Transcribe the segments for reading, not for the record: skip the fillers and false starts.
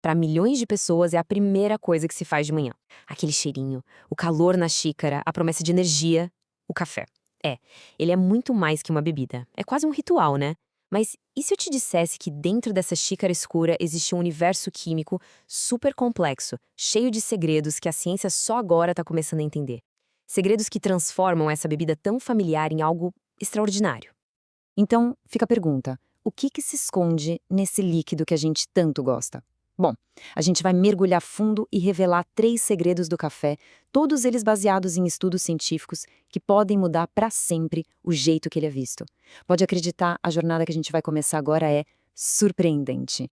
Para milhões de pessoas é a primeira coisa que se faz de manhã. Aquele cheirinho, o calor na xícara, a promessa de energia, o café. Ele é muito mais que uma bebida. É quase um ritual, né? Mas e se eu te dissesse que dentro dessa xícara escura existe um universo químico super complexo, cheio de segredos que a ciência só agora está começando a entender? Segredos que transformam essa bebida tão familiar em algo extraordinário. Então, fica a pergunta: o que se esconde nesse líquido que a gente tanto gosta? Bom, a gente vai mergulhar fundo e revelar 3 segredos do café, todos eles baseados em estudos científicos que podem mudar para sempre o jeito que ele é visto. Pode acreditar, a jornada que a gente vai começar agora é surpreendente.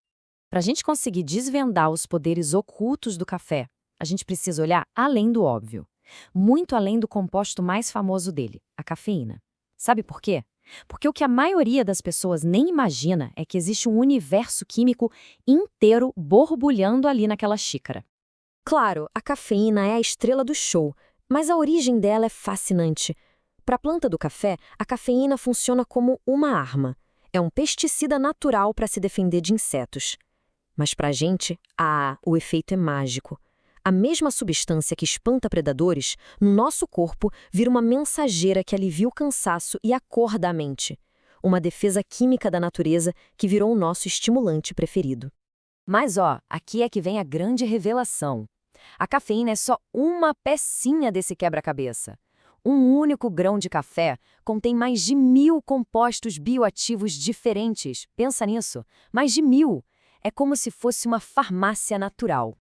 Para a gente conseguir desvendar os poderes ocultos do café, a gente precisa olhar além do óbvio. Muito além do composto mais famoso dele, a cafeína. Sabe por quê? Porque o que a maioria das pessoas nem imagina é que existe um universo químico inteiro borbulhando ali naquela xícara. Claro, a cafeína é a estrela do show, mas a origem dela é fascinante. Para a planta do café, a cafeína funciona como uma arma. É um pesticida natural para se defender de insetos. Mas para a gente, o efeito é mágico. A mesma substância que espanta predadores, no nosso corpo, vira uma mensageira que alivia o cansaço e acorda a mente. Uma defesa química da natureza que virou o nosso estimulante preferido. Mas aqui é que vem a grande revelação. A cafeína é só uma pecinha desse quebra-cabeça. Um único grão de café contém mais de 1000 compostos bioativos diferentes. Pensa nisso, mais de 1000. É como se fosse uma farmácia natural.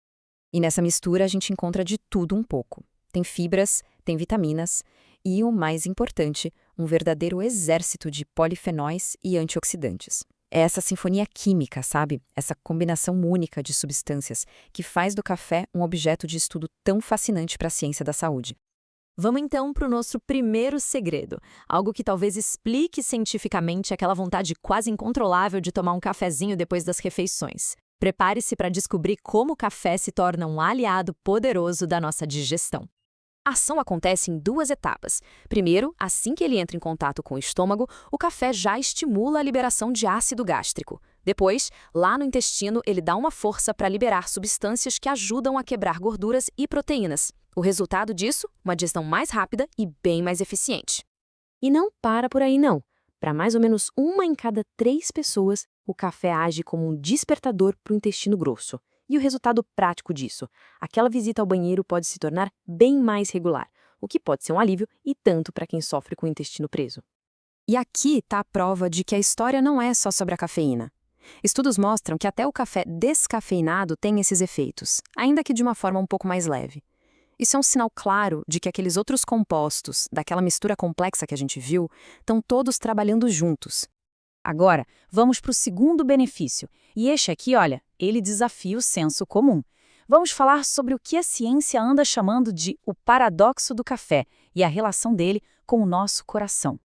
E nessa mistura a gente encontra de tudo um pouco. Tem fibras, tem vitaminas e, o mais importante, um verdadeiro exército de polifenóis e antioxidantes. É essa sinfonia química, sabe? Essa combinação única de substâncias que faz do café um objeto de estudo tão fascinante para a ciência da saúde. Vamos então para o nosso primeiro segredo, algo que talvez explique cientificamente aquela vontade quase incontrolável de tomar um cafezinho depois das refeições. Prepare-se para descobrir como o café se torna um aliado poderoso da nossa digestão. A ação acontece em 2 etapas. Primeiro, assim que ele entra em contato com o estômago, o café já estimula a liberação de ácido gástrico. Depois, lá no intestino, ele dá uma força para liberar substâncias que ajudam a quebrar gorduras e proteínas. O resultado disso, uma digestão mais rápida e bem mais eficiente. E não para por aí, não. Para mais ou menos 1 em cada 3 pessoas, o café age como um despertador para o intestino grosso. E o resultado prático disso? Aquela visita ao banheiro pode se tornar bem mais regular, o que pode ser um alívio e tanto para quem sofre com o intestino preso. E aqui está a prova de que a história não é só sobre a cafeína. Estudos mostram que até o café descafeinado tem esses efeitos, ainda que de uma forma um pouco mais leve. Isso é um sinal claro de que aqueles outros compostos, daquela mistura complexa que a gente viu, estão todos trabalhando juntos. Agora, vamos para o segundo benefício. E este aqui, olha, ele desafia o senso comum. Vamos falar sobre o que a ciência anda chamando de o paradoxo do café e a relação dele com o nosso coração.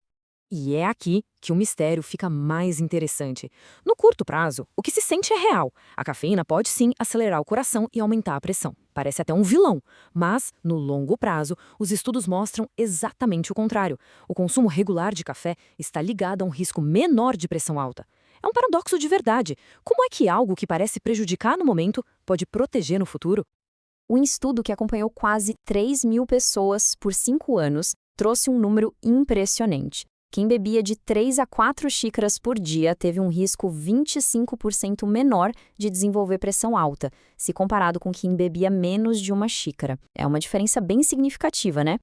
E é aqui que o mistério fica mais interessante. No curto prazo, o que se sente é real. A cafeína pode sim acelerar o coração e aumentar a pressão. Parece até um vilão. Mas, no longo prazo, os estudos mostram exatamente o contrário. O consumo regular de café está ligado a um risco menor de pressão alta. É um paradoxo de verdade. Como é que algo que parece prejudicar no momento pode proteger no futuro? Um estudo que acompanhou quase 3.000 pessoas por 5 anos trouxe um número impressionante. Quem bebia de 3 a 4 xícaras por dia teve um risco 25% menor de desenvolver pressão alta, se comparado com quem bebia menos de 1 xícara. É uma diferença bem significativa, né?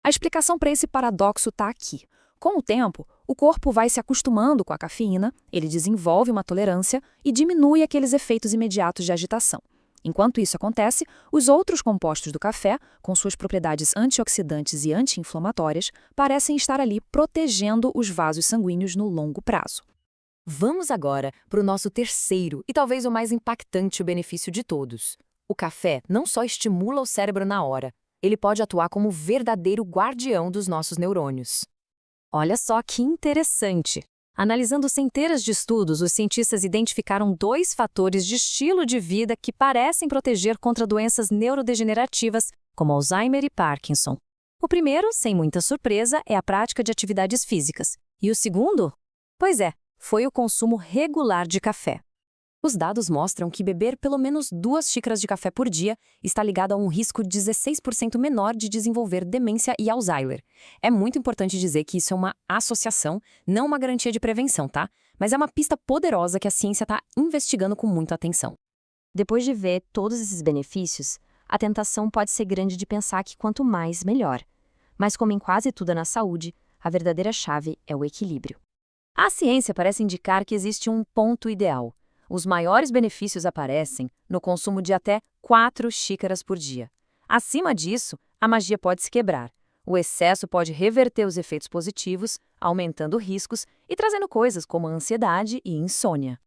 A explicação para esse paradoxo está aqui. Com o tempo, o corpo vai se acostumando com a cafeína, ele desenvolve uma tolerância e diminui aqueles efeitos imediatos de agitação. Enquanto isso acontece, os outros compostos do café, com suas propriedades antioxidantes e anti-inflamatórias, parecem estar ali protegendo os vasos sanguíneos no longo prazo. Vamos agora para o nosso terceiro e talvez o mais impactante benefício de todos. O café não só estimula o cérebro na hora, ele pode atuar como verdadeiro guardião dos nossos neurônios. Olha só que interessante! Analisando centenas de estudos, os cientistas identificaram 2 fatores de estilo de vida que parecem proteger contra doenças neurodegenerativas, como Alzheimer e Parkinson. O primeiro, sem muita surpresa, é a prática de atividades físicas. E o segundo? Pois é, foi o consumo regular de café. Os dados mostram que beber pelo menos 2 xícaras de café por dia está ligado a um risco 16% menor de desenvolver demência e Alzheimer. É muito importante dizer que isso é uma associação, não uma garantia de prevenção, tá? Mas é uma pista poderosa que a ciência está investigando com muita atenção. Depois de ver todos esses benefícios, a tentação pode ser grande de pensar que quanto mais, melhor. Mas como em quase tudo na saúde, a verdadeira chave é o equilíbrio. A ciência parece indicar que existe um ponto ideal. Os maiores benefícios aparecem no consumo de até 4 xícaras por dia. Acima disso, a magia pode se quebrar. O excesso pode reverter os efeitos positivos, aumentando riscos e trazendo coisas como ansiedade e insônia.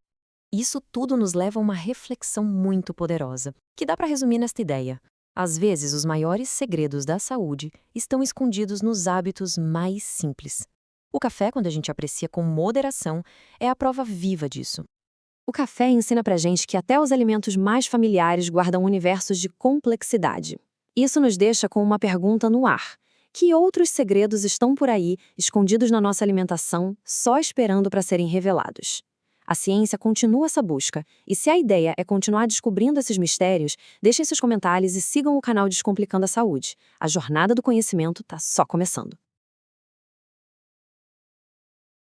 Isso tudo nos leva a uma reflexão muito poderosa, que dá para resumir nesta ideia. Às vezes, os maiores segredos da saúde estão escondidos nos hábitos mais simples. O café, quando a gente aprecia com moderação, é a prova viva disso. O café ensina pra gente que até os alimentos mais familiares guardam universos de complexidade. Isso nos deixa com uma pergunta no ar. Que outros segredos estão por aí, escondidos na nossa alimentação, só esperando para serem revelados? A ciência continua essa busca, e se a ideia é continuar descobrindo esses mistérios, deixem seus comentários e sigam o canal Descomplicando a Saúde. A jornada do conhecimento está só começando.